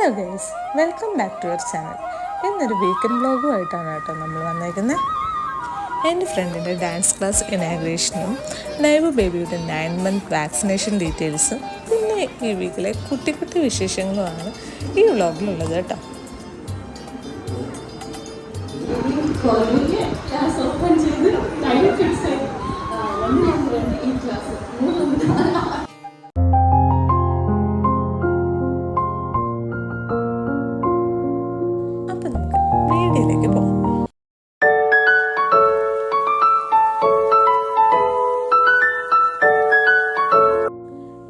Hello guys, welcome back to our channel. ഇന്നൊരു weekend വ്ലോഗുമായിട്ടാണ് കേട്ടോ നമ്മൾ വന്നേക്കുന്നത്. എൻ്റെ ഫ്രണ്ടിൻ്റെ ഡാൻസ് ക്ലാസ് ഇനാഗ്രേഷനും നൈവു ബേബിയുടെ 9 മന്ത് വാക്സിനേഷൻ ഡീറ്റെയിൽസും പിന്നെ ഈ വീക്കിലെ കുട്ടി കുട്ടി വിശേഷങ്ങളുമാണ് ഈ വ്ലോഗിലുള്ളത് കേട്ടോ. അപ്പം നമുക്ക് വീഡിയോയിലേക്ക് പോകാം.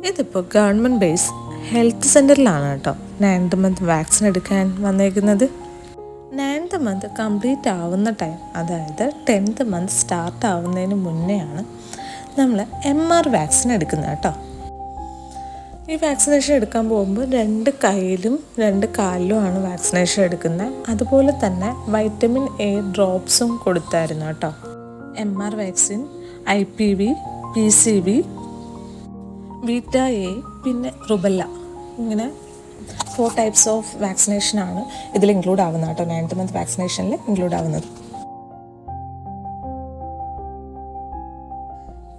ഇതിപ്പോൾ ഗവൺമെൻറ് ബേസ് ഹെൽത്ത് സെൻറ്ററിലാണ് കേട്ടോ 9th മന്ത് വാക്സിൻ എടുക്കാൻ വന്നേക്കുന്നത്. 9th മന്ത് കംപ്ലീറ്റ് ആവുന്ന ടൈം, അതായത് 10th മന്ത് സ്റ്റാർട്ട് ആവുന്നതിന് മുന്നെയാണ് നമ്മൾ MR വാക്സിൻ എടുക്കുന്നത് കേട്ടോ. ഈ വാക്സിനേഷൻ എടുക്കാൻ പോകുമ്പോൾ 2 കൈയിലും 2 കാലിലുമാണ് വാക്സിനേഷൻ എടുക്കുന്നത്. അതുപോലെ തന്നെ വൈറ്റമിൻ A ഡ്രോപ്സും കൊടുത്തായിരുന്നു കേട്ടോ. MR vaccine, IPV, PCV, beta A, പിന്നെ റുബല്ല, ഇങ്ങനെ 4 ടൈപ്സ് ഓഫ് വാക്സിനേഷനാണ് ഇതിൽ ഇൻക്ലൂഡ് ആവുന്നത് കേട്ടോ. 9th മന്ത് വാക്സിനേഷനിൽ ഇൻക്ലൂഡ് ആവുന്നത്.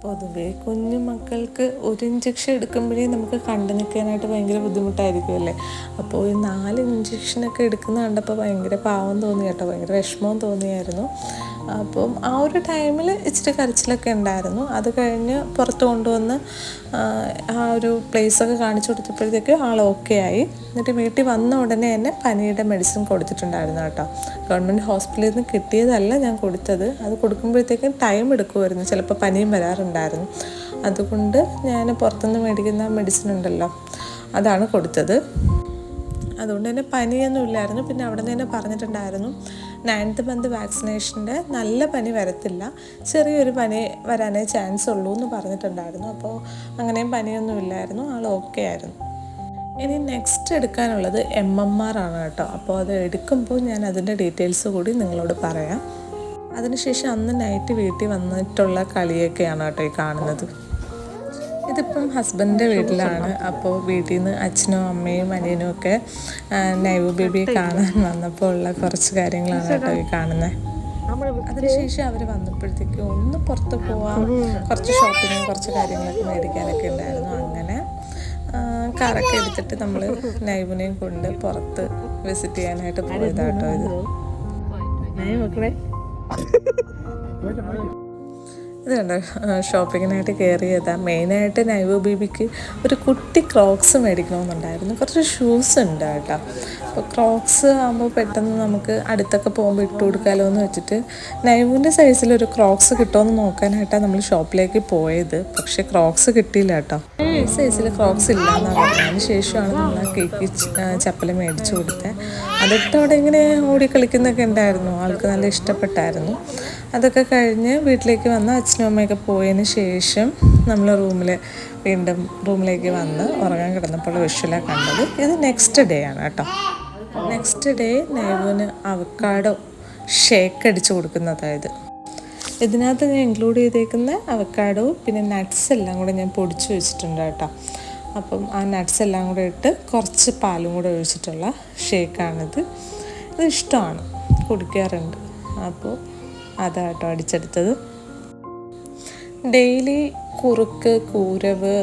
പൊതുവേ കുഞ്ഞു മക്കൾക്ക് ഒരു ഇഞ്ചക്ഷൻ എടുക്കുമ്പോഴേ നമുക്ക് കണ്ടു നിൽക്കാനായിട്ട് ഭയങ്കര ബുദ്ധിമുട്ടായിരിക്കും അല്ലേ. അപ്പോൾ ഈ 4 ഇഞ്ചക്ഷനൊക്കെ എടുക്കുന്ന കണ്ടപ്പോൾ ഭയങ്കര പാവം തോന്നി കേട്ടോ, ഭയങ്കര വിഷമവും തോന്നിയായിരുന്നു. അപ്പം ആ ഒരു ടൈമിൽ ഇച്ചിരി കരച്ചിലൊക്കെ ഉണ്ടായിരുന്നു. അത് കഴിഞ്ഞ് പുറത്ത് കൊണ്ടുവന്ന് ആ ഒരു പ്ലേസൊക്കെ കാണിച്ചു കൊടുത്തപ്പോഴത്തേക്ക് ആൾ ഓക്കെ ആയി. എന്നിട്ട് വീട്ടിൽ വന്ന ഉടനെ തന്നെ പനിയുടെ മെഡിസിൻ കൊടുത്തിട്ടുണ്ടായിരുന്നു കേട്ടോ. ഗവൺമെൻറ് ഹോസ്പിറ്റലിൽ നിന്ന് കിട്ടിയതല്ല ഞാൻ കൊടുത്തത്. അത് കൊടുക്കുമ്പോഴത്തേക്കും ടൈം എടുക്കുമായിരുന്നു, ചിലപ്പോൾ പനിയും വരാറുണ്ടായിരുന്നു. അതുകൊണ്ട് ഞാൻ പുറത്തുനിന്ന് മേടിക്കുന്ന മെഡിസിൻ ഉണ്ടല്ലോ, അതാണ് കൊടുത്തത്. അതുകൊണ്ട് തന്നെ പനിയൊന്നും ഇല്ലായിരുന്നു. പിന്നെ അവിടെ നിന്ന് തന്നെ പറഞ്ഞിട്ടുണ്ടായിരുന്നു 9th മന്ത് വാക്സിനേഷൻ്റെ നല്ല പനി വരത്തില്ല, ചെറിയൊരു പനി വരാനേ ചാൻസ് ഉള്ളൂ എന്ന് പറഞ്ഞിട്ടുണ്ടായിരുന്നു. അപ്പോൾ അങ്ങനെയും പനിയൊന്നും ഇല്ലായിരുന്നു, ആൾ ഓക്കെ ആയിരുന്നു. ഇനി നെക്സ്റ്റ് എടുക്കാനുള്ളത് MMR ആണ് കേട്ടോ. അപ്പോൾ അത് എടുക്കുമ്പോൾ ഞാൻ അതിൻ്റെ ഡീറ്റെയിൽസ് കൂടി നിങ്ങളോട് പറയാം. അതിനുശേഷം അന്ന് നൈറ്റ് വീട്ടിൽ വന്നിട്ടുള്ള കളിയൊക്കെയാണ് കേട്ടോ ഈ കാണുന്നത്. ഇതിപ്പം ഹസ്ബൻഡിൻ്റെ വീട്ടിലാണ്. അപ്പോൾ വീട്ടിൽ നിന്ന് അച്ഛനും അമ്മയും അനിയനും ഒക്കെ നൈവു ബേബിയെ കാണാൻ വന്നപ്പോൾ ഉള്ള കുറച്ച് കാര്യങ്ങളാണ് കേട്ടോ ഈ കാണുന്നത്. അതിനുശേഷം അവർ വന്നപ്പോഴത്തേക്കും ഒന്ന് പുറത്ത് പോവാം, കുറച്ച് ഷോപ്പിങ്ങും കുറച്ച് കാര്യങ്ങളൊക്കെ മേടിക്കാനൊക്കെ ഉണ്ടായിരുന്നു. അങ്ങനെ കാറൊക്കെ എടുത്തിട്ട് നമ്മൾ നൈവുനെയും കൊണ്ട് പുറത്ത് വിസിറ്റ് ചെയ്യാനായിട്ട് പോയതാട്ടോ ഇത്. ഇത് കണ്ടോ, ഷോപ്പിങ്ങിനായിട്ട് കയറിയതാണ്. മെയിനായിട്ട് നൈവു ബേബിക്ക് ഒരു കുട്ടി ക്രോക്സ് മേടിക്കണമെന്നുണ്ടായിരുന്നു. കുറച്ച് ഷൂസ് ഉണ്ട് കേട്ടോ. അപ്പോൾ ക്രോക്സ് ആകുമ്പോൾ പെട്ടെന്ന് നമുക്ക് അടുത്തൊക്കെ പോകുമ്പോൾ ഇട്ട് കൊടുക്കാമല്ലോ എന്ന് വെച്ചിട്ട് നൈവുവിൻ്റെ സൈസിലൊരു ക്രോക്സ് കിട്ടുമെന്ന് നോക്കാനായിട്ടാണ് നമ്മൾ ഷോപ്പിലേക്ക് പോയത്. പക്ഷേ ക്രോക്സ് കിട്ടിയില്ല കേട്ടോ. ഈ സൈസിൽ ക്രോക്സ് ഇല്ലയെന്നാണ് പറഞ്ഞത്. അതിന് ശേഷമാണ് നമ്മൾ ആ കേക്ക് ചപ്പൽ മേടിച്ചു കൊടുത്തത്. അതിട്ട് അവിടെ ഇങ്ങനെ ഓടി കളിക്കുന്നൊക്കെ ഉണ്ടായിരുന്നു, ആൾക്ക് നല്ല ഇഷ്ടപ്പെട്ടായിരുന്നു. അതൊക്കെ കഴിഞ്ഞ് വീട്ടിലേക്ക് വന്ന് അച്ഛനും അമ്മയൊക്കെ പോയതിന് ശേഷം നമ്മൾ വീണ്ടും റൂമിലേക്ക് വന്ന് ഉറങ്ങാൻ കിടന്നപ്പോൾ വിഷ്വലാണ് കണ്ടത്. ഇത് നെക്സ്റ്റ് ഡേ ആണ് കേട്ടോ. നെക്സ്റ്റ് ഡേ നൈവുവിന് അവക്കാഡോ ഷേക്ക് അടിച്ച് കൊടുക്കുന്നതായത്. ഇതിനകത്ത് ഞാൻ ഇൻക്ലൂഡ് ചെയ്തേക്കുന്ന അവക്കാഡോ പിന്നെ നട്ട്സ് എല്ലാം കൂടെ ഞാൻ പൊടിച്ച് വെച്ചിട്ടുണ്ട് കേട്ടോ. അപ്പം ആ നട്ട്സ് എല്ലാം കൂടെ ഇട്ട് കുറച്ച് പാലും കൂടെ ഒഴിച്ചിട്ടുള്ള ഷേക്കാണിത്. ഇത് ഇഷ്ടമാണ്, കുടിക്കാറുണ്ട്. അപ്പോൾ അതാട്ടോ അടിച്ചെടുത്തത്. ഡെയിലി കുറുക്ക്, കൂരവ്,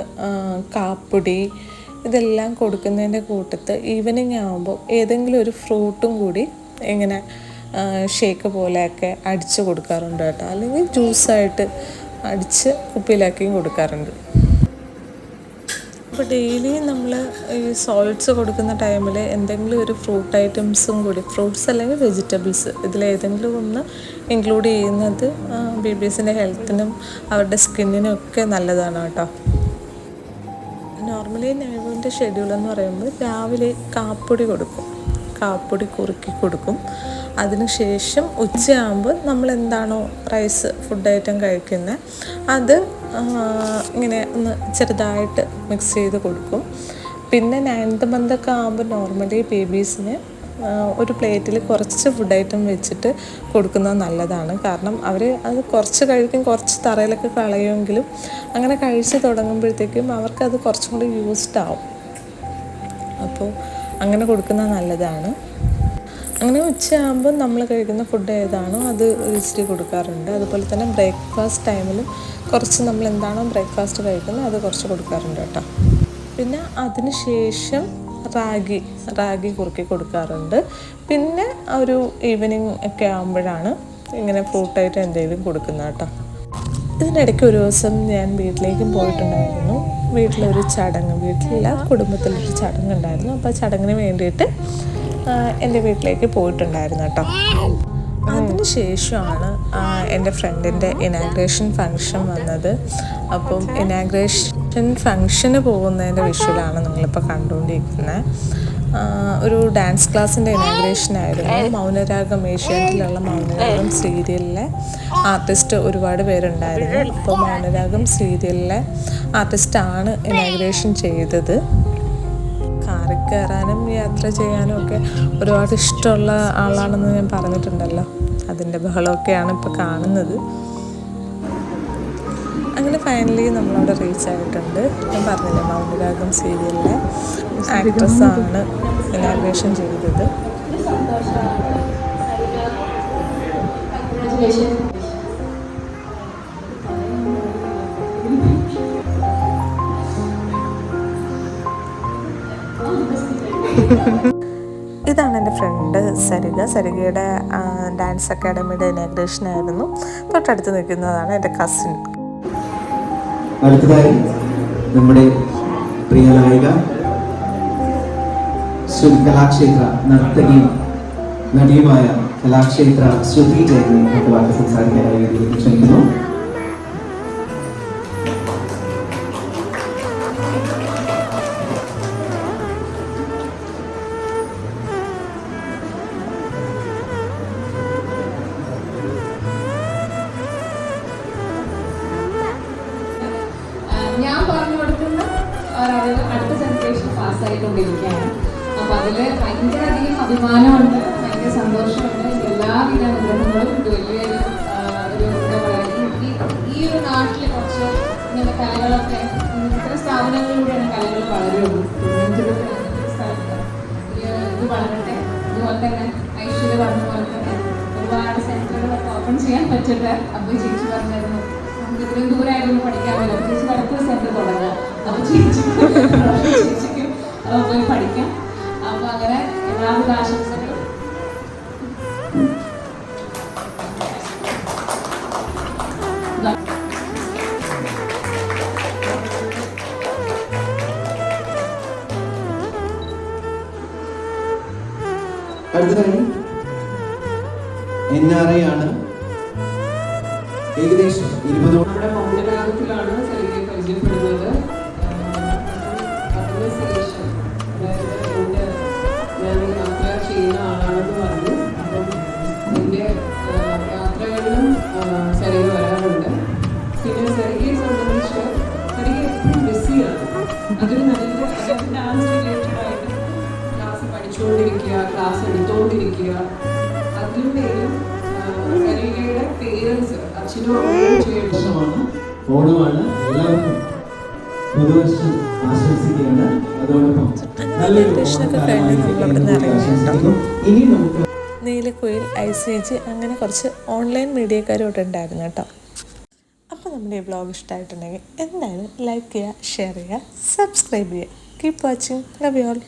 കാപ്പൊടി ഇതെല്ലാം കൊടുക്കുന്നതിൻ്റെ കൂട്ടത്ത് ഈവനിങ് ആകുമ്പോൾ ഏതെങ്കിലും ഒരു ഫ്രൂട്ടും കൂടി ഇങ്ങനെ ഷേക്ക് പോലെയൊക്കെ അടിച്ച് കൊടുക്കാറുണ്ട് കേട്ടോ. അല്ലെങ്കിൽ ജ്യൂസായിട്ട് അടിച്ച് കുപ്പിയിലാക്കിയും കൊടുക്കാറുണ്ട്. അപ്പോൾ ഡെയിലി നമ്മൾ ഈ സോളിഡ്സ് കൊടുക്കുന്ന ടൈമിൽ എന്തെങ്കിലും ഒരു ഫ്രൂട്ട് ഐറ്റംസും കൂടി, ഫ്രൂട്ട്സ് അല്ലെങ്കിൽ വെജിറ്റബിൾസ്, ഇതിലേതെങ്കിലും ഒന്ന് ഇൻക്ലൂഡ് ചെയ്യുന്നത് ബേബീസിൻ്റെ ഹെൽത്തിനും അവരുടെ സ്കിന്നിനും ഒക്കെ നല്ലതാണ് കേട്ടോ. നോർമലി നൈവുവിൻ്റെ ഷെഡ്യൂൾ എന്ന് പറയുമ്പോൾ രാവിലെ കാപ്പൊടി കൊടുക്കും, കാപ്പൊടി കുറുക്കി കൊടുക്കും. അതിനുശേഷം ഉച്ചയാകുമ്പോൾ നമ്മൾ എന്താണോ റൈസ് ഫുഡ് ഐറ്റം കഴിക്കുന്നത് അത് ഇങ്ങനെ ഒന്ന് ചെറുതായിട്ട് മിക്സ് ചെയ്ത് കൊടുക്കും. പിന്നെ 9th മന്തൊക്കെ ആകുമ്പോൾ നോർമലി ബേബീസിന് ഒരു പ്ലേറ്റിൽ കുറച്ച് ഫുഡ് ഐറ്റം വെച്ചിട്ട് കൊടുക്കുന്നത് നല്ലതാണ്. കാരണം അവർ അത് കുറച്ച് കഴിക്കും, കുറച്ച് തറയിലൊക്കെ കളയുമെങ്കിലും അങ്ങനെ കഴിച്ച് തുടങ്ങുമ്പോഴത്തേക്കും അവർക്കത് കുറച്ചും കൂടി യൂസ്ഡ് ആവും. അപ്പോൾ അങ്ങനെ കൊടുക്കുന്നത് നല്ലതാണ്. അങ്ങനെ ഉച്ചയാകുമ്പോൾ നമ്മൾ കഴിക്കുന്ന ഫുഡ് ഏതാണോ അത് ഇച്ചിരി കൊടുക്കാറുണ്ട്. അതുപോലെ തന്നെ ബ്രേക്ക്ഫാസ്റ്റ് ടൈമിലും കുറച്ച് നമ്മൾ എന്താണോ ബ്രേക്ക്ഫാസ്റ്റ് കഴിക്കുന്നത് അത് കുറച്ച് കൊടുക്കാറുണ്ട് കേട്ടോ. പിന്നെ അതിന് ശേഷം റാഗി കുറുക്കി കൊടുക്കാറുണ്ട്. പിന്നെ ഒരു ഈവനിങ് ഒക്കെ ആകുമ്പോഴാണ് ഇങ്ങനെ ഫ്രൂട്ടായിട്ട് എന്തെങ്കിലും കൊടുക്കുന്നത് കേട്ടോ. ഇതിനിടയ്ക്ക് ഒരു ദിവസം ഞാൻ വീട്ടിലേക്കും പോയിട്ടുണ്ടായിരുന്നു. വീട്ടിലൊരു ചടങ്ങ്, വീട്ടിലില്ല കുടുംബത്തിലൊരു ചടങ്ങുണ്ടായിരുന്നു. അപ്പോൾ ആ ചടങ്ങിന് വേണ്ടിയിട്ട് എൻ്റെ വീട്ടിലേക്ക് പോയിട്ടുണ്ടായിരുന്നു കേട്ടോ. അതിന് ശേഷമാണ് എൻ്റെ ഫ്രണ്ടിൻ്റെ ഇനാഗ്രേഷൻ ഫങ്ഷൻ വന്നത്. അപ്പം ഇനാഗ്രേഷൻ ഫങ്ഷന് പോകുന്നതിൻ്റെ വിഷ്വലാണ് നിങ്ങളിപ്പോൾ കണ്ടുകൊണ്ടിരിക്കുന്നത്. ഒരു ഡാൻസ് ക്ലാസ്സിൻ്റെ ഇനാഗ്രേഷൻ ആയിരുന്നു. മൗനരാഗം, ഏഷ്യാനെറ്റിലുള്ള മൗനരാഗം സീരിയലിലെ ആർട്ടിസ്റ്റ് ഒരുപാട് പേരുണ്ടായിരുന്നു. അപ്പോൾ മൗനരാഗം സീരിയലിലെ ആർട്ടിസ്റ്റാണ് ഇനാഗ്രേഷൻ ചെയ്തത്. കാറിൽ കയറാനും യാത്ര ചെയ്യാനും ഒക്കെ ഒരുപാട് ഇഷ്ടമുള്ള ആളാണെന്ന് ഞാൻ പറഞ്ഞിട്ടുണ്ടല്ലോ. അതിൻ്റെ ബഹളമൊക്കെയാണ് ഇപ്പോൾ കാണുന്നത്. അങ്ങനെ ഫൈനലി നമ്മളവിടെ റീച്ച് ആയിട്ടുണ്ട്. ഞാൻ പറഞ്ഞില്ലേ മൗനരാഗം സീരിയലിലെ ആക്ട്രസ്സാണ് ഇനാഗ്രേഷൻ ചെയ്തത്. ഇതാണ് എൻ്റെ ഫ്രണ്ട് സരികയുടെ ഡാൻസ് അക്കാഡമിയുടെ ഇനാഗ്രേഷൻ ആയിരുന്നു. തൊട്ടടുത്ത് നിൽക്കുന്നതാണ് എൻ്റെ കസിൻ. അടുത്തതായി നമ്മുടെ പ്രിയ നായിക കലാക്ഷേത്ര നർത്തകിയും നടിയുമായ കലാക്ഷേത്ര ശ്രുതി ജയനെ നമുക്ക് വാക്ക് സംസാരിക്കാനായി ക്ഷണിക്കുന്നു. ഞാൻ പറഞ്ഞു കൊടുക്കുന്ന ഒരറിവ് അടുത്ത ജനറേഷൻ പാസ്സായിക്കൊണ്ടിരിക്കുകയാണ്. അപ്പം അതിൽ ഭയങ്കരധികം അഭിമാനമുണ്ട്, ഭയങ്കര സന്തോഷമുണ്ട്. എല്ലാവിധ അനുഗ്രഹങ്ങളും ഇത് വലിയൊരു എന്താ പറയുക, ഈ ഒരു നാട്ടിൽ കുറച്ച് ഇങ്ങനെ കലകളൊക്കെ ഇത്തരം സ്ഥാപനങ്ങളിലൂടെയാണ് കലകൾ വളരുള്ളൂ. സ്ഥലത്ത് ഇത് വളരട്ടെ. അതുപോലെ തന്നെ ഐശ്വര്യ പറഞ്ഞ പോലെ തന്നെ ഒരുപാട് സെൻറ്ററുകളൊക്കെ ഓപ്പൺ ചെയ്യാൻ പറ്റട്ടെ. അപ്പോൾ ചേച്ചി പറഞ്ഞിരുന്നു ഇത്രയും ദൂരമായിരുന്നു പഠിക്കാമല്ലോ, ചേച്ചി അടുത്ത സെൻറ്റർ തുടങ്ങാം. അപ്പോൾ ചേച്ചിക്ക് പോയി പഠിക്കാം. അപ്പോൾ അങ്ങനെ എല്ലാവിധ ആശംസകളും. അടുത്തതായി NRI ആണ്. ഏകദേശം 20 നമ്മുടെ മൗനരാഗത്തിലാണ് സരികയെ പരിചയപ്പെടുന്നത്. അതിനുശേഷം ഞാൻ യാത്ര ചെയ്യുന്ന ആളാണെന്ന് പറഞ്ഞു. അപ്പം എൻ്റെ യാത്രകളിലും സരിക വരാറുണ്ട്. പിന്നെ സരികയെ സംബന്ധിച്ച് സരിക എപ്പോഴും ബിസിയാണ്. അതൊരു നല്ല ഡാൻസ് റിലേറ്റഡ് ആയിട്ട് ക്ലാസ് പഠിച്ചുകൊണ്ടിരിക്കുക, ക്ലാസ് എടുത്തുകൊണ്ടിരിക്കുക. അതിലൂടെയും സരികയുടെ പേരൻസ് ഓണമാണ്. എല്ലാവർക്കും പുതുവർഷം ആശംസിക്കുകയാണ്. അതോടൊപ്പം ഇനി നമുക്ക് നീലക്കുയിൽ, ICG അങ്ങനെ കുറച്ച് ഓൺലൈൻ മീഡിയക്കാരോട്ട് ഉണ്ടായിരുന്നു കേട്ടോ. അപ്പോൾ നമ്മുടെ ഈ വ്ളോഗ് ഇഷ്ടമായിട്ടുണ്ടെങ്കിൽ എന്തായാലും ലൈക്ക് ചെയ്യുക, ഷെയർ ചെയ്യുക, സബ്സ്ക്രൈബ് ചെയ്യുക. Keep watching. Love you all.